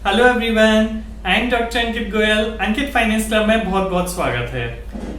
Hello everyone, I am doctor Ankit Goyal. Ankit finance club में बहुत बहुत स्वागत है।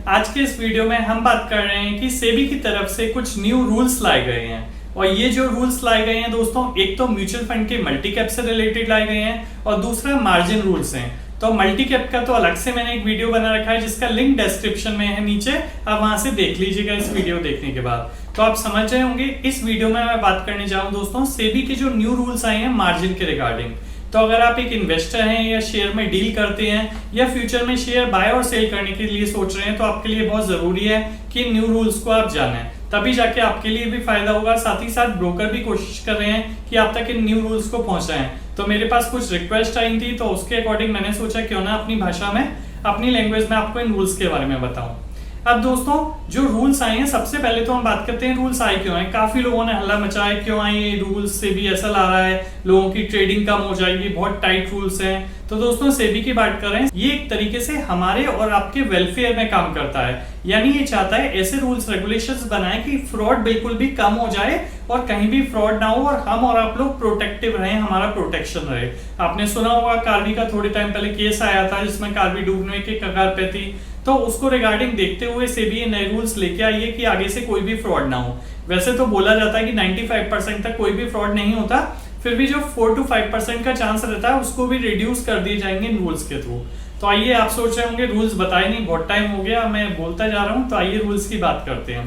आज के इस वीडियो में हम बात कर रहे हैं कि सेबी की तरफ से कुछ न्यू रूल्स लाए गए हैं। और ये जो रूल्स लाए गए हैं दोस्तों, एक तो म्यूचुअल फंड के मल्टी कैप से रिलेटेड लाए गए हैं और दूसरा मार्जिन रूल्स हैं। तो मल्टी कैप का तो अलग से मैंने एक वीडियो बना रखा है जिसका लिंक डिस्क्रिप्शन में है नीचे, आप वहां से देख लीजिएगा इस वीडियो देखने के बाद। तो आप समझ रहे होंगे इस वीडियो में मैं बात करने जा रहा हूं दोस्तों सेबी के जो न्यू रूल्स आए हैं मार्जिन के रिगार्डिंग। तो अगर आप एक इन्वेस्टर हैं या शेयर में डील करते हैं या फ्यूचर में शेयर बाय और सेल करने के लिए सोच रहे हैं तो आपके लिए बहुत जरूरी है कि न्यू रूल्स को आप जानें, तभी जाके आपके लिए भी फायदा होगा। साथ ही साथ ब्रोकर भी कोशिश कर रहे हैं कि आप तक इन न्यू रूल्स को पहुंचाएं। तो मेरे पास कुछ रिक्वेस्ट आई थी, तो उसके अकॉर्डिंग मैंने सोचा क्यों ना अपनी भाषा में, अपनी लैंग्वेज में आपको इन रूल्स के बारे में बताऊं। अब दोस्तों जो रूल्स आए हैं, सबसे पहले तो हम बात करते हैं रूल्स आए क्यों हैं। काफी लोगों ने हल्ला मचाया क्यों आए ये रूल्स, सेबी ऐसा ला रहा है, लोगों की ट्रेडिंग कम हो जाएगी, बहुत टाइट रूल्स हैं। तो दोस्तों सेबी की बात कर रहे हैं, ये एक तरीके से हमारे और आपके वेलफेयर में काम करता है। यानी ये चाहता है ऐसे रूल्स रेगुलेशंस बनाए कि फ्रॉड बिल्कुल भी कम हो जाए और कहीं भी फ्रॉड ना हो और हम और आप लोग प्रोटेक्टिव रहें, हमारा प्रोटेक्शन रहे। आपने सुना होगा कार्वी का थोड़े टाइम पहले केस आया था जिसमें कार्वी डूबने के कगार पे थी। तो उसको रिगार्डिंग देखते हुए सेबी ये नए रूल्स लेके आई है कि आगे से कोई भी फ्रॉड ना हो। वैसे तो बोला जाता है कि 95% तक कोई भी फ्रॉड नहीं होता, फिर भी जो 4 to 5% का चांस रहता है उसको भी रिड्यूस कर दिए जाएंगे इन रूल्स के थ्रू। तो आइए, आप सोच रहे होंगे रूल्स बताए नहीं, बहुत टाइम हो गया, मैं बोलता जा रहा हूँ। तो आइए रूल्स की बात करते हैं।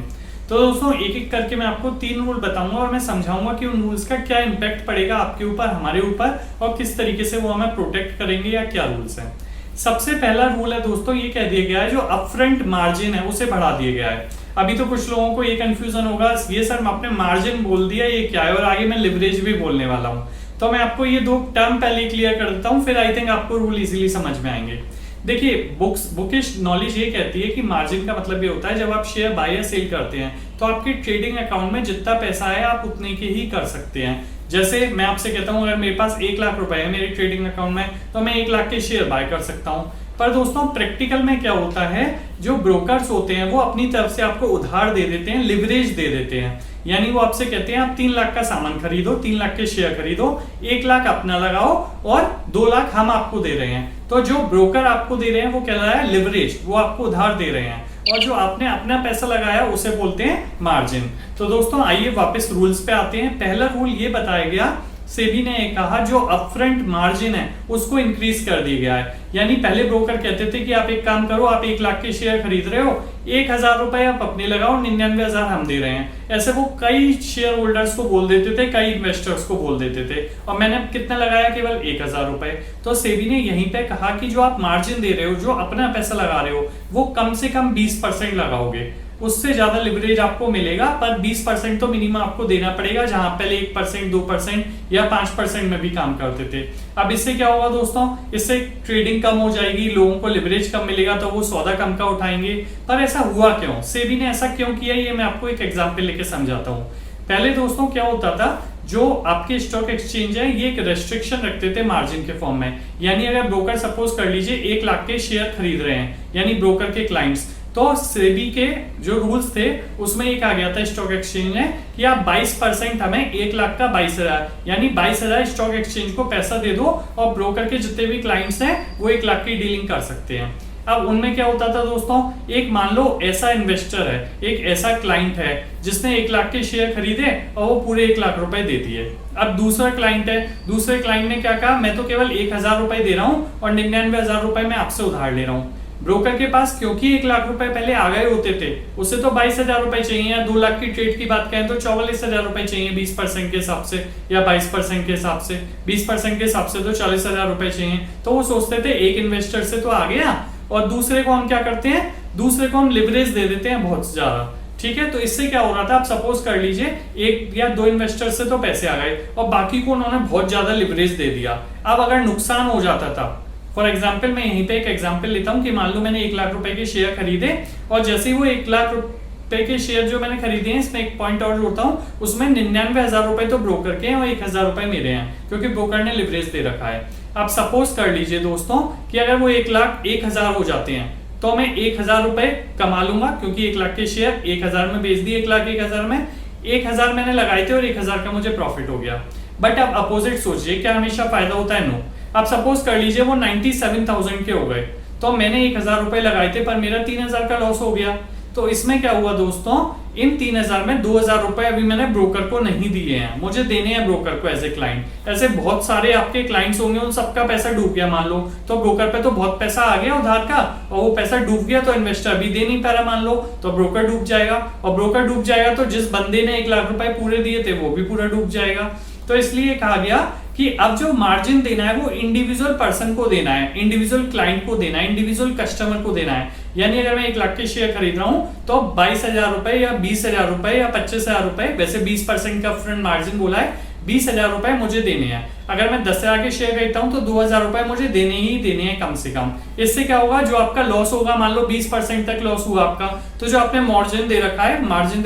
तो दोस्तों एक एक करके मैं आपको 3 रूल बताऊंगा और मैं समझाऊंगा कि उन रूल्स का क्या इंपैक्ट पड़ेगा आपके ऊपर, हमारे ऊपर, और किस तरीके से वो हमें प्रोटेक्ट करेंगे या क्या रूल्स हैं। सबसे पहला रूल है दोस्तों, ये कह दिया गया है जो अपफ्रंट मार्जिन है उसे बढ़ा दिया गया है। अभी तो कुछ लोगों को ये कंफ्यूजन होगा, ये सर आपने मार्जिन बोल दिया ये क्या है, और आगे मैं लिवरेज भी बोलने वाला हूँ। तो मैं आपको ये 2 टर्म पहले क्लियर कर देता हूँ, फिर आई थिंक आपको रूल इजीली समझ में आएंगे। देखिए बुकिश नॉलेज ये कहती है कि मार्जिन का मतलब ये होता है जब आप शेयर बाय या सेल करते हैं तो आपके ट्रेडिंग अकाउंट में जितना पैसा है आप उतने के ही कर सकते हैं। जैसे मैं आपसे कहता हूं अगर मेरे पास 1 लाख रुपए है मेरे ट्रेडिंग अकाउंट में तो मैं 1 लाख के शेयर बाय कर सकता हूं। पर दोस्तों प्रैक्टिकल में क्या होता है, जो ब्रोकर्स होते हैं वो अपनी तरफ से आपको उधार दे देते हैं, लिवरेज दे देते हैं। यानी वो आपसे कहते हैं आप 3 लाख का सामान खरीदो, 3 लाख के शेयर खरीदो, 1 लाख अपना लगाओ और 2 लाख हम आपको दे रहे हैं। तो जो ब्रोकर आपको दे रहे हैं वो कह रहा है लिवरेज, वो आपको उधार दे रहे हैं, और जो आपने अपना पैसा लगाया उसे बोलते हैं मार्जिन। तो दोस्तों आइए वापस रूल्स पे आते हैं। पहला रूल ये बताया गया, सेबी ने कहा जो अपफ्रंट मार्जिन है उसको इंक्रीज कर दिया गया है। यानी पहले ब्रोकर कहते थे कि आप एक काम करो, आप 1 लाख के शेयर खरीद रहे हो, 1,000 रुपए आप अपने लगाओ, 99,000 हम दे रहे हैं। ऐसे वो कई शेयर होल्डर्स को बोल देते थे, कई इन्वेस्टर्स को बोल देते थे, और मैंने कितना लगाया, केवल 1,000 रुपए। तो सेबी ने यहीं पे कहा कि जो आप मार्जिन दे रहे हो, जो अपना पैसा लगा रहे हो, वो कम से कम 20% लगाओगे, उससे ज्यादा लिवरेज आपको मिलेगा, पर 20% तो मिनिमम आपको देना पड़ेगा, जहां पहले 1%, 2% या 5% में भी काम करते थे। अब इससे क्या होगा दोस्तों, इससे ट्रेडिंग कम हो जाएगी, लोगों को लिवरेज कम मिलेगा तो वो सौदा कम का उठाएंगे। पर ऐसा हुआ क्यों, सेबी ने ऐसा क्यों किया, ये मैं आपको एक एग्जाम्पल लेके समझाता हूँ। पहले दोस्तों क्या होता था, जो आपके स्टॉक एक्सचेंज है ये एक रेस्ट्रिक्शन रखते थे मार्जिन के फॉर्म में। यानी अगर ब्रोकर सपोज कर लीजिए 1 लाख के शेयर खरीद रहे हैं, यानी ब्रोकर के क्लाइंट्स, तो सेबी के जो रूल्स थे उसमें एक आ गया था स्टॉक एक्सचेंज में कि आप 22% हमें 1 लाख का 22,000, यानी 22,000 स्टॉक एक्सचेंज को पैसा दे दो और ब्रोकर के जितने भी क्लाइंट्स हैं वो 1 लाख की डीलिंग कर सकते हैं। अब उनमें क्या होता था दोस्तों, एक मान लो ऐसा इन्वेस्टर है, एक ऐसा क्लाइंट है जिसने 1 लाख के शेयर खरीदे और वो पूरे 1 लाख रुपए दे दिए। अब दूसरा क्लाइंट है, दूसरे क्लाइंट ने क्या कहा, मैं तो केवल 1,000 रुपए दे रहा हूँ और 99,000 रुपए मैं आपसे उधार ले रहा हूँ। ब्रोकर के पास क्योंकि 1 लाख रुपए पहले आ गए होते थे, उसे तो 22,000 रुपए चाहिए, या 2 लाख की ट्रेड की बात करें तो 44,000 रुपए चाहिए 20% के हिसाब से, या 22% के हिसाब से, 20% के हिसाब से तो 40,000 रुपए चाहिए। तो वो सोचते थे एक इन्वेस्टर से तो आ गया, और दूसरे को हम क्या करते हैं, दूसरे को हम लिवरेज दे देते हैं बहुत ज्यादा। ठीक है, तो इससे क्या हो रहा था, आप सपोज कर लीजिए 1 या 2 इन्वेस्टर से तो पैसे आ गए और बाकी को उन्होंने बहुत ज्यादा लिवरेज दे दिया। अब अगर नुकसान हो जाता था, फॉर एग्जाम्पल मैं यहीं पे एक एग्जाम्पल लेता हूं कि मान लो मैंने 1 लाख रुपए के शेयर खरीदे, और जैसे ही वो 1 लाख रुपए के शेयर जो मैंने खरीदे हैं, इसमें एक पॉइंट और जोड़ता हूं, उसमें 99,000 रुपए तो ब्रोकर के हैं और 1,000 रुपए मेरे हैं, क्योंकि ब्रोकर ने लिवरेज दे रखा है। आप सपोज कर लीजिए दोस्तों कि अगर वो 1 लाख 1,000 हो जाते हैं तो मैं 1,000 रुपए कमा लूंगा, क्योंकि 1 लाख के शेयर 1,000 में बेच दिए, 1 लाख 1,000 में, 1,000 मैंने लगाए थे और 1,000 का मुझे प्रॉफिट हो गया। बट अब अपोजिट सोचिए, क्या हमेशा फायदा होता है? नो। अब सपोज कर लीजिए वो 97,000 के हो गए, तो मैंने 1,000 रुपए लगाए थे पर मेरा 3,000 का लॉस हो गया। तो इसमें क्या हुआ दोस्तों, इन 3,000 में 2,000 रुपए अभी मैंने ब्रोकर को नहीं दिए हैं, मुझे देने हैं ब्रोकर को एज ए क्लाइंट। ऐसे बहुत सारे आपके क्लाइंट्स होंगे, उन सबका पैसा डूब गया मान लो, तो ब्रोकर पे तो बहुत पैसा आ गया उधार का, और वो पैसा डूब गया तो इन्वेस्टर भी दे नहीं पा रहा मान लो, तो ब्रोकर डूब जाएगा। और ब्रोकर डूब जाएगा तो जिस बंदे ने 1 लाख रुपए पूरे दिए थे वो भी पूरा डूब जाएगा। तो इसलिए कहा गया कि अब जो मार्जिन देना है वो इंडिविजुअल पर्सन को देना है, इंडिविजुअल क्लाइंट को देना है, इंडिविजुअल कस्टमर को देना है। यानी अगर मैं 1 लाख के शेयर खरीद रहा हूं तो 22,000 रुपए या 20,000 रुपए या 25,000 रुपए, वैसे 20% का फ्रंट मार्जिन बोला है, 20,000 रुपए मुझे देने हैं। अगर मैं 10,000 के शेयर खरीदता हूं तो 2,000 रुपए मुझे देने ही देने हैं कम से कम। इससे क्या होगा, जो आपका लॉस होगा, मान लो 20% तक लॉस हुआ आपका, तो जो आपने मार्जिन दे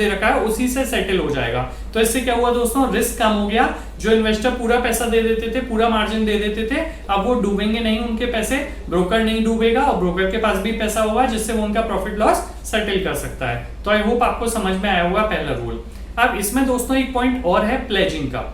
रखा है उसी से सेटल हो जाएगा। तो इससे क्या हुआ दोस्तों, रिस्क कम हो गया। जो इन्वेस्टर पूरा पैसा दे देते थे, पूरा मार्जिन दे देते थे, अब वो डूबेंगे नहीं उनके पैसे, ब्रोकर नहीं डूबेगा और ब्रोकर के पास भी पैसा होगा जिससे वो उनका प्रॉफिट लॉस सेटल कर सकता है। तो आई होप आपको समझ में आया होगा पहला रूल। अब इसमें दोस्तों एक पॉइंट और है प्लेजिंग का।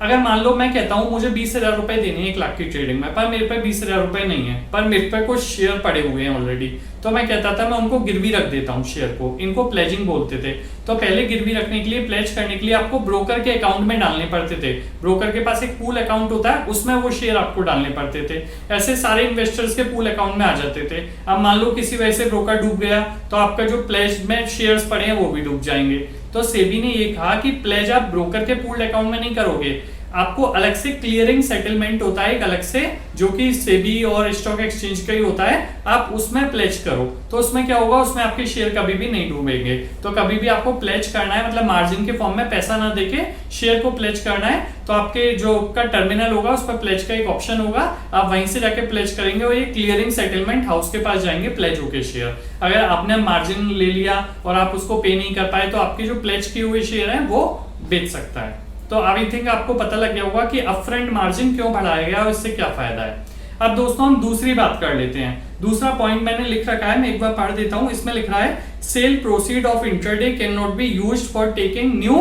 अगर मान लो मैं कहता हूं मुझे 20,000 रुपए देने हैं 1 लाख की ट्रेडिंग में, पर मेरे पे 20,000 रुपए नहीं है, पर मेरे पे कुछ शेयर पड़े हुए हैं ऑलरेडी, तो मैं कहता था मैं उनको गिरवी रख देता हूं शेयर को, इनको प्लेजिंग बोलते थे। तो पहले गिरवी रखने के लिए, प्लेज करने के लिए आपको ब्रोकर के अकाउंट में डालने पड़ते थे। ब्रोकर के पास एक पूल अकाउंट होता है, उसमें वो शेयर आपको डालने पड़ते थे। ऐसे सारे इन्वेस्टर्स के पूल अकाउंट में आ जाते थे। अब मान लो किसी वजह से ब्रोकर डूब गया तो आपका जो प्लेज में शेयर्स पड़े हैं वो भी डूब जाएंगे। तो सेबी ने ये कहा कि प्लेज आप ब्रोकर के पूल अकाउंट में नहीं करोगे, आपको अलग से क्लियरिंग सेटलमेंट होता है एक अलग से, जो कि सेबी और स्टॉक एक्सचेंज का ही होता है, आप उसमें प्लेज करो। तो उसमें क्या होगा, उसमें आपके शेयर कभी भी नहीं डूबेंगे। तो कभी भी आपको प्लेज करना है, मतलब मार्जिन के फॉर्म में पैसा ना देके शेयर को प्लेज करना है, तो आपके जो का टर्मिनल होगा उस पर प्लेज का एक ऑप्शन होगा, आप वहीं से जाके प्लेज करेंगे और ये क्लियरिंग सेटलमेंट हाउस के पास जाएंगे प्लेज होके शेयर। अगर आपने मार्जिन ले लिया और आप उसको पे नहीं कर पाए तो आपके जो प्लेज किए हुए शेयर है वो बेच सकता है। तो आई थिंक आपको पता लग गया होगा कि अपफ्रंट मार्जिन क्यों बढ़ाया गया और इससे क्या फायदा है। अब दोस्तों हम दूसरी बात कर लेते हैं। दूसरा पॉइंट मैंने लिख रखा है, मैं एक बार पढ़ देता हूं। इसमें लिख रहा है cell proceed of intraday can not be used for taking new,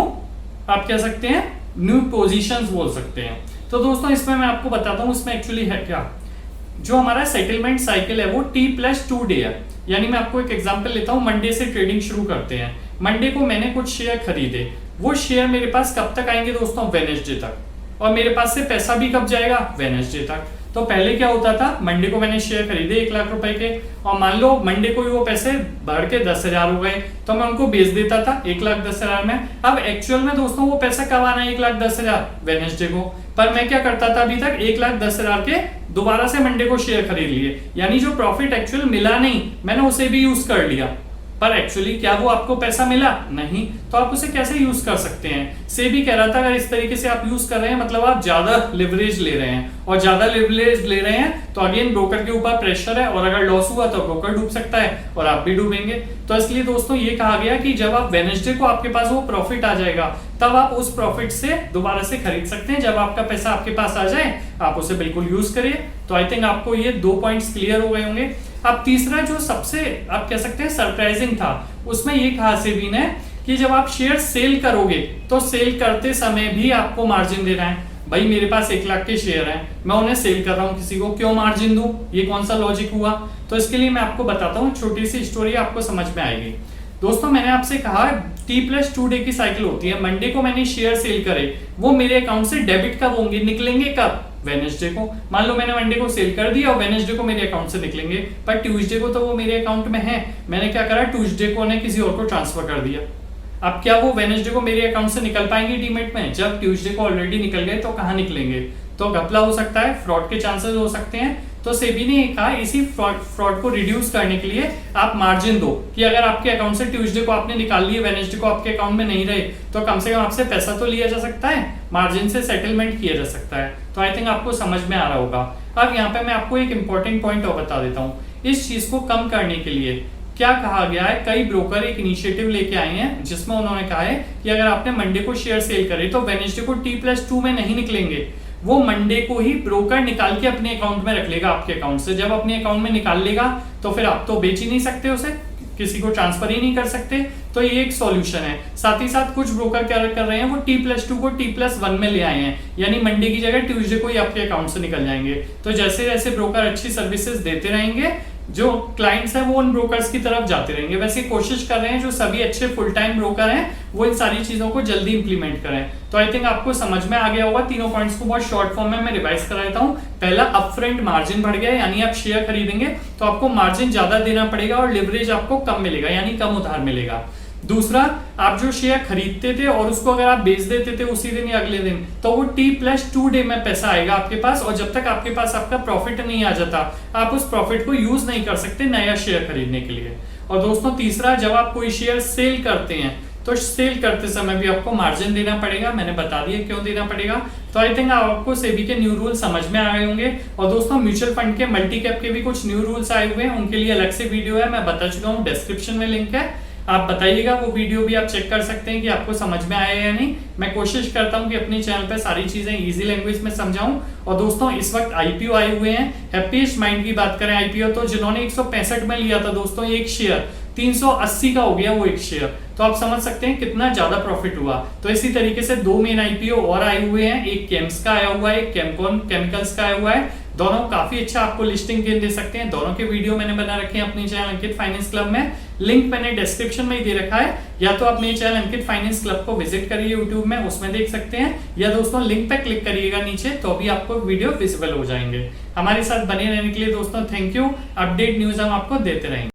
आप कह सकते हैं न्यू पोजीशंस बोल सकते हैं। तो दोस्तों इसमें मैं आपको बताता हूं इसमें एक्चुअली है क्या। जो हमारा सेटलमेंट साइकिल है वो T+2 डे है। यानी मैं आपको एक एग्जांपल लेता हूं, मंडे से ट्रेडिंग शुरू करते हैं। मंडे को मैंने कुछ शेयर खरीदे, वो शेयर मेरे पास कब तक आएंगे दोस्तों, वेडनेसडे तक, और मेरे पास से पैसा भी कब जाएगा, वेडनेसडे तक। तो पहले क्या होता था, मंडे को मैंने शेयर खरीदे 1 लाख रुपए के, और मान लो मंडे को ही वो पैसे बढ़ के 10,000 हो गए, तो मैं उनको बेच देता था 1,10,000 में। अब एक्चुअल में दोस्तों वो पैसा कब आना है 1,10,000, वेडनेसडे को। पर मैं क्या करता था अभी तक 1,10,000 के दोबारा से मंडे को शेयर खरीद लिए, यानी जो प्रॉफिट एक्चुअल मिला नहीं मैंने उसे भी यूज कर लिया, पर एक्चुअली क्या वो आपको पैसा मिला नहीं, तो आप उसे कैसे यूज कर सकते हैं। सेबी कह रहा था अगर इस तरीके से आप यूज कर रहे हैं मतलब आप ज्यादा लिवरेज ले रहे हैं, और ज्यादा लिवरेज ले रहे हैं तो अगेन ब्रोकर के ऊपर प्रेशर है, और अगर लॉस हुआ तो ब्रोकर डूब सकता है और आप भी डूबेंगे। तो इसलिए दोस्तों ये कहा गया कि जब आप वेडनेसडे को आपके पास वो प्रॉफिट आ जाएगा तब आप उस प्रॉफिट से दोबारा से खरीद सकते हैं। जब आपका पैसा आपके पास आ जाए आप उसे बिल्कुल यूज करिए। तो आई थिंक आपको ये 2 पॉइंट्स क्लियर हो गए होंगे। अब तीसरा जो सबसे आप कह सकते हैं सरप्राइजिंग था, उसमें ये कहा सेबी ने कि जब आप शेयर सेल करोगे तो सेल करते समय भी आपको मार्जिन देना है। भाई मेरे पास 1 लाख के शेयर हैं, मैं उन्हें सेल कर रहा हूं किसी को, क्यों मार्जिन दूं, ये कौन सा लॉजिक हुआ। तो इसके लिए मैं आपको बताता हूं, छोटी सी स्टोरी आपको समझ में आएगी। दोस्तों मैंने आपसे कहा T+2 डे की साइकिल होती है। मंडे को मैंने शेयर सेल करे, वो मेरे अकाउंट से डेबिट कब होंगे, निकलेंगे कब, वेडनेसडे को। मान लो मैंने मंडे को सेल कर दिया और वेडनेसडे को मेरे अकाउंट से निकलेंगे, पर ट्यूसडे को तो वो मेरे अकाउंट में है, मैंने क्या करा ट्यूसडे को ने किसी और को ट्रांसफर कर दिया। अब क्या वो वेडनेसडे को मेरे अकाउंट से निकल पाएंगे डीमेट में, जब ट्यूसडे को ऑलरेडी निकल गए तो कहाँ निकलेंगे। तो घपला हो सकता है, फ्रॉड के चांसेस हो सकते हैं। तो सेबी ने कहा इसी फ्रॉड को रिड्यूस करने के लिए आप मार्जिन दो, कि अगर आपके अकाउंट से ट्यूसडे को आपने निकाल लिए, वेडनेसडे को आपके अकाउंट में नहीं रहे, तो कम से कम आपसे पैसा तो लिया जा सकता है, मार्जिन से सेटलमेंट किया जा सकता है। तो आई थिंक आपको समझ में आ रहा होगा। अब यहाँ पे मैं आपको एक इंपॉर्टेंट पॉइंट और बता देता हूँ। इस चीज को कम करने के लिए क्या कहा गया है, कई ब्रोकर एक इनिशिएटिव लेके आए हैं जिसमें उन्होंने कहा है कि अगर आपने मंडे को शेयर सेल करे तो वेडनेसडे को T+2 में नहीं निकलेंगे, वो मंडे को ही ब्रोकर निकाल के अपने अकाउंट में रख लेगा आपके अकाउंट से। जब अपने अकाउंट में निकाल लेगा तो फिर आप तो बेच ही नहीं सकते उसे, किसी को ट्रांसफर ही नहीं कर सकते, तो ये एक सॉल्यूशन है। साथ ही साथ कुछ ब्रोकर क्या कर रहे हैं, वो T+2 को T+1 में ले आए हैं, यानी मंडे की जगह ट्यूसडे को ही आपके अकाउंट से निकल जाएंगे। तो जैसे जैसे ब्रोकर अच्छी सर्विसेज देते रहेंगे, जो क्लाइंट्स हैं वो उन ब्रोकर्स की तरफ जाते रहेंगे। वैसे कोशिश कर रहे हैं जो सभी अच्छे फुल टाइम ब्रोकर हैं वो इन सारी चीजों को जल्दी इंप्लीमेंट करें। तो आई थिंक आपको समझ में आ गया होगा। तीनों पॉइंट्स को बहुत शॉर्ट फॉर्म में मैं रिवाइज कर देता हूं। पहला, अपफ्रंट मार्जिन बढ़ गया, यानी आप शेयर खरीदेंगे तो आपको मार्जिन ज्यादा देना पड़ेगा और लिवरेज आपको कम मिलेगा, यानी कम उधार मिलेगा। दूसरा, आप जो शेयर खरीदते थे और उसको अगर आप बेच देते थे उसी दिन या अगले दिन, तो वो T+2 डे में पैसा आएगा आपके पास, और जब तक आपके पास आपका प्रॉफिट नहीं आ जाता आप उस प्रॉफिट को यूज नहीं कर सकते नया शेयर खरीदने के लिए। और दोस्तों तीसरा, जब आप कोई शेयर सेल करते हैं तो सेल करते समय भी आपको मार्जिन देना पड़ेगा। मैंने बता दिया क्यों देना पड़ेगा। तो आई थिंक आपको सेबी के न्यू रूल समझ में आ गए होंगे। और दोस्तों म्यूचुअल फंड के मल्टी कैप के भी कुछ न्यू रूल्स आए हुए हैं, उनके लिए अलग से वीडियो है, मैं बता चुका हूँ, डिस्क्रिप्शन में लिंक है, आप बताइएगा। वो वीडियो भी आप चेक कर सकते हैं कि आपको समझ में आया या नहीं। मैं कोशिश करता हूं कि अपने चैनल पे सारी चीजें इजी लैंग्वेज में समझाऊं। और दोस्तों इस वक्त आईपीओ आए हुए हैं। हैप्पीएस्ट माइंड की बात करें आईपीओ, तो जिन्होंने 165 में लिया था दोस्तों एक शेयर, 380 का हो गया वो एक शेयर, तो आप समझ सकते हैं कितना ज्यादा प्रॉफिट हुआ। तो इसी तरीके से 2 मेन आईपीओ और आए हुए हैं, एक केम्स का आया हुआ है, एक केमकॉन केमिकल्स का आया हुआ है। दोनों काफी अच्छा आपको लिस्टिंग गेन दे सकते हैं। दोनों के वीडियो मैंने बना रखे हैं अपने चैनल अंकित फाइनेंस क्लब में, लिंक मैंने डिस्क्रिप्शन में ही दे रखा है, या तो आप मेरे चैनल अंकित फाइनेंस क्लब को विजिट करिए यूट्यूब में, उसमें देख सकते हैं, या दोस्तों लिंक पे क्लिक करिएगा नीचे तो अभी आपको वीडियो विजिबल हो जाएंगे। हमारे साथ बने रहने के लिए दोस्तों थैंक यू। अपडेट न्यूज हम आपको देते रहेंगे।